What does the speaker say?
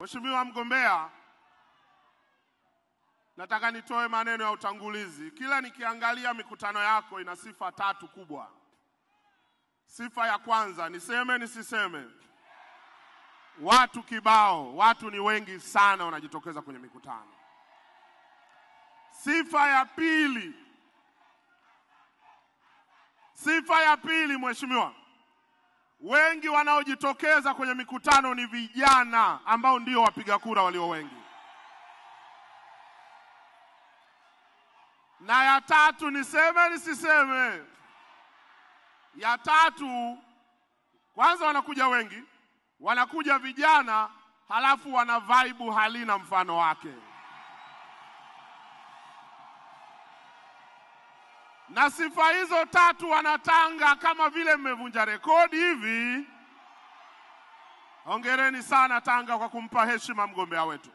Mheshimiwa mgombea, nataka nitoe maneno ya utangulizi. Kila nikiangalia mikutano yako ina sifa tatu kubwa. Sifa ya kwanza, niseme nisiseme, watu kibao, watu ni wengi sana wanajitokeza kwenye mikutano. Sifa ya pili mheshimiwa, wengi wanaojitokeza kwenye mikutano ni vijana ambao ndio wapiga kura walio wengi. Na ya tatu, niseme nisiseme, ya tatu, kwanza wanakuja wengi, wanakuja vijana, halafu wana vibe halina mfano wake. Na sifa hizo tatu wanatanga kama vile mmevunja rekodi hivi. Hongereni sana Tanga kwa kumpa heshima mgombea wetu.